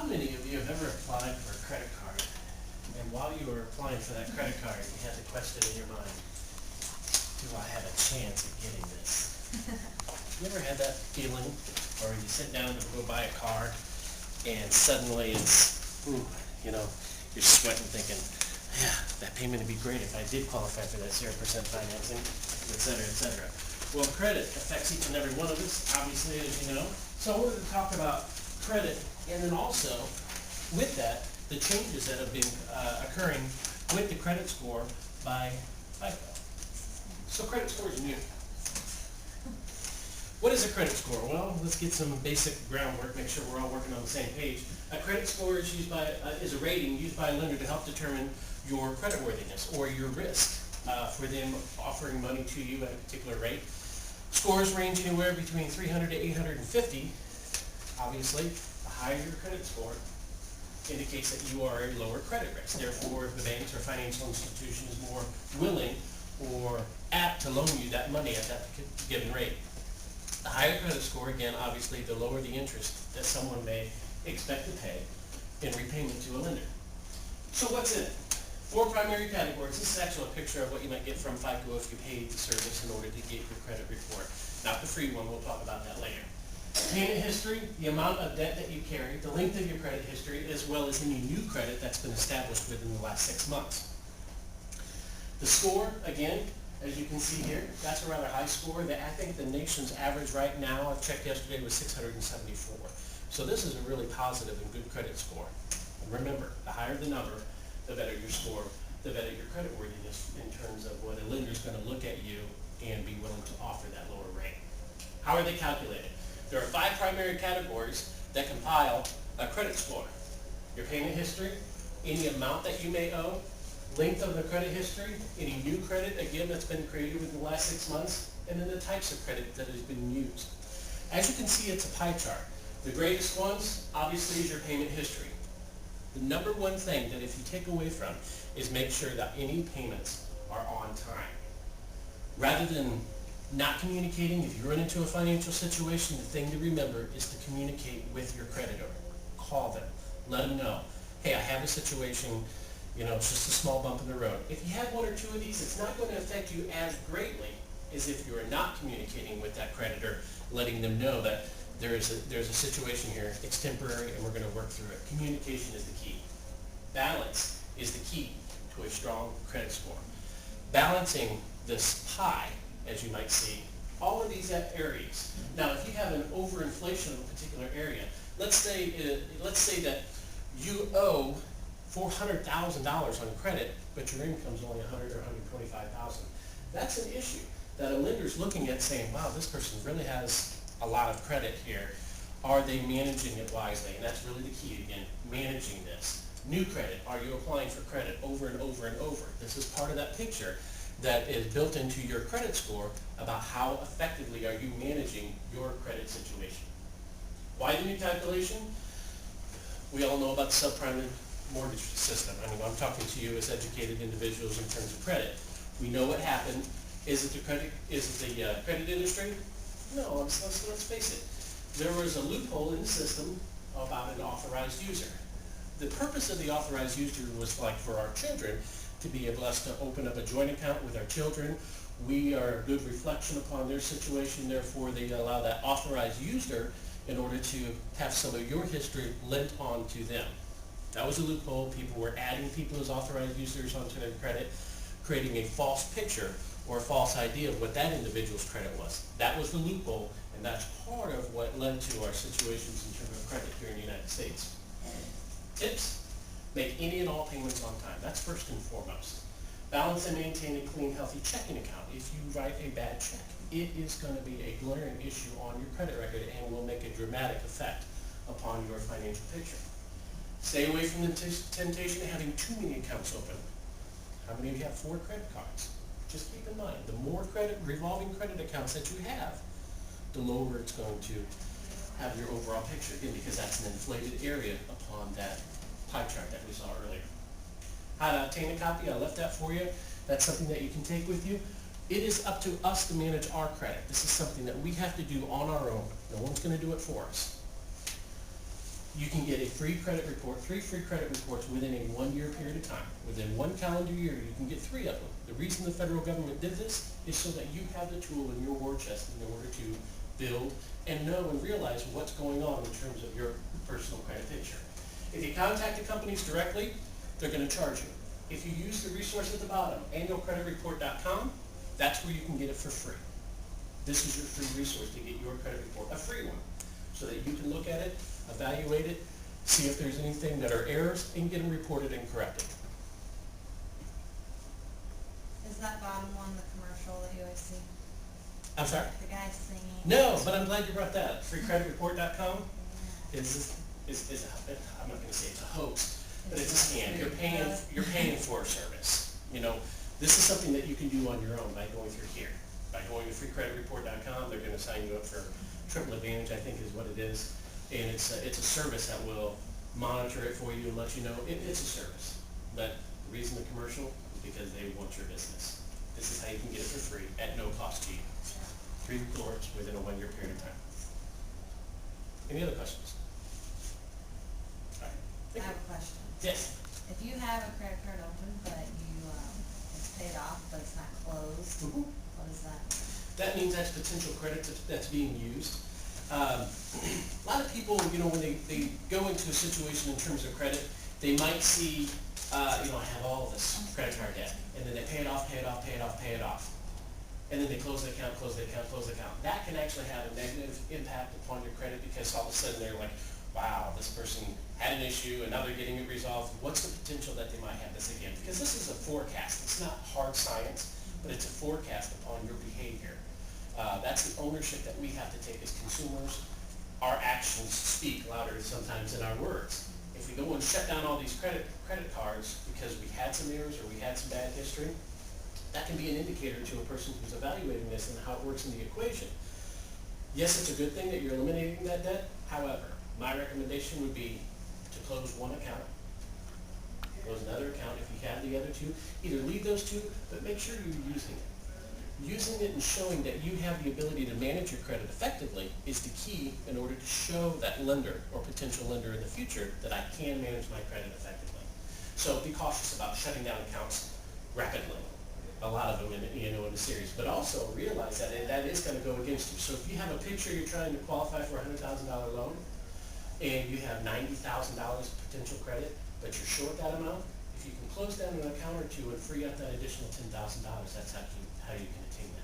How many of you have ever applied for a credit card, and while you were applying for that credit card, you had the question in your mind, do I have a chance at getting this? You ever had that feeling, or you sit down to go buy a car, and suddenly it's, you're sweating thinking, yeah, that payment would be great if I did qualify for that 0% financing, et cetera, et cetera. Well, credit affects each and every one of us, obviously, as you know. So I wanted to talk about credit, and then also, with that, the changes that have been occurring with the credit score by FICO. So credit score is new. What is a credit score? Well, let's get some basic groundwork, make sure we're all working on the same page. A credit score is a rating used by a lender to help determine your creditworthiness or your risk for them offering money to you at a particular rate. Scores range anywhere between 300 to 850. Obviously, the higher your credit score indicates that you are a lower credit risk. Therefore, the banks or financial institution is more willing or apt to loan you that money at that given rate. The higher credit score, again, obviously, the lower the interest that someone may expect to pay in repayment to a lender. So what's in it? 4 primary categories. This is actually a picture of what you might get from FICO if you paid the service in order to get your credit report. Not the free one, we'll talk about that later. Payment history, the amount of debt that you carry, the length of your credit history, as well as any new credit that's been established within the last 6 months. The score, again, as you can see here, that's a rather high score. I think the nation's average right now, I've checked yesterday, was 674. So this is a really positive and good credit score. And remember, the higher the number, the better your score, the better your creditworthiness in terms of what a lender is going to look at you and be willing to offer that lower rate. How are they calculated? There are 5 primary categories that compile a credit score. Your payment history, any amount that you may owe, length of the credit history, any new credit, again, that's been created within the last 6 months, and then the types of credit that has been used. As you can see, it's a pie chart. The greatest ones, obviously, is your payment history. The number one thing that if you take away from is make sure that any payments are on time. Rather than not communicating, if you run into a financial situation, the thing to remember is to communicate with your creditor. Call them. Let them know, hey, I have a situation, it's just a small bump in the road. If you have 1 or 2 of these, it's not going to affect you as greatly as if you are not communicating with that creditor, letting them know that there's a situation here, it's temporary, and we're going to work through it. Communication is the key. Balance is the key to a strong credit score. Balancing this pie, as you might see, all of these areas. Now, if you have an overinflation of a particular area, let's say that you owe $400,000 on credit, but your income's only $100,000 or $125,000. That's an issue that a lender's looking at saying, wow, this person really has a lot of credit here. Are they managing it wisely? And that's really the key again, managing this. New credit, are you applying for credit over and over and over? This is part of that picture that is built into your credit score about how effectively are you managing your credit situation. Why the new calculation? We all know about the subprime mortgage system. I'm talking to you as educated individuals in terms of credit. We know what happened. Is it the credit industry? No, let's face it. There was a loophole in the system about an authorized user. The purpose of the authorized user was like for our children to be able to open up a joint account with our children. We are a good reflection upon their situation, therefore they allow that authorized user in order to have some of your history lent on to them. That was a loophole. People were adding people as authorized users onto their credit, creating a false picture or a false idea of what that individual's credit was. That was the loophole, and that's part of what led to our situations in terms of credit here in the United States. Tips: make any and all payments on time. That's first and foremost. Balance and maintain a clean, healthy checking account. If you write a bad check, it is going to be a glaring issue on your credit record and will make a dramatic effect upon your financial picture. Stay away from the temptation of having too many accounts open. How many of you have 4 credit cards? Just keep in mind, the more revolving credit accounts that you have, the lower it's going to have your overall picture, again, because that's an inflated area upon that pie chart that we saw earlier. How to obtain a copy, I left that for you. That's something that you can take with you. It is up to us to manage our credit. This is something that we have to do on our own. No one's going to do it for us. you can get a free credit report, 3 free credit reports within a 1-year period of time. Within 1 calendar year, you can get 3 of them. The reason the federal government did this is so that you have the tool in your war chest in order to build and know and realize what's going on in terms of your personal credit picture. If you contact the companies directly, they're going to charge you. If you use the resource at the bottom, annualcreditreport.com, that's where you can get it for free. This is your free resource to get your credit report, a free one, so that you can look at it, evaluate it, see if there's anything that are errors, and get them reported and corrected. Is that bottom one the commercial that you always see? I'm sorry? The guy singing? No, but I'm glad you brought that up. Freecreditreport.com is I'm not going to say it's a hoax, but it's a scam. You're paying for a service. You know, this is something that you can do on your own by going through here. By going to freecreditreport.com, they're going to sign you up for Triple Advantage, I think is what it is. And it's a service that will monitor it for you and let you know it's a service. But the reason the commercial is because they want your business. This is how you can get it for free at no cost to you. 3 reports within a 1-year period of time. Any other questions? All right. I have a question. Yes. If you have a credit card open, but it's paid off, but it's not closed, what is that? That means that's potential credit that's being used. A lot of people, you know, when they go into a situation in terms of credit, they might see, you know, I have all this credit card debt, and then they pay it off, pay it off, pay it off, pay it off. And then they close the account, close the account, close the account. That can actually have a negative impact upon your credit because all of a sudden they're like, wow, this person had an issue and now they're getting it resolved. What's the potential that they might have this again? Because this is a forecast. It's not hard science, but it's a forecast upon your behavior. That's the ownership that we have to take as consumers. Our actions speak louder sometimes than our words. If we go and shut down all these credit cards because we had some errors or we had some bad history, that can be an indicator to a person who's evaluating this and how it works in the equation. Yes, it's a good thing that you're eliminating that debt. However, my recommendation would be to close one account, close another account if you have the other 2. Either leave those 2, but make sure you're using it. Using it and showing that you have the ability to manage your credit effectively is the key in order to show that lender or potential lender in the future that I can manage my credit effectively. So be cautious about shutting down accounts rapidly. A lot of them in the series, but also realize that that is going to go against you. So if you have a picture you're trying to qualify for a $100,000 loan and you have $90,000 potential credit, but you're short that amount, if you can close down an account or 2 and free up that additional $10,000, that's how you can attain that.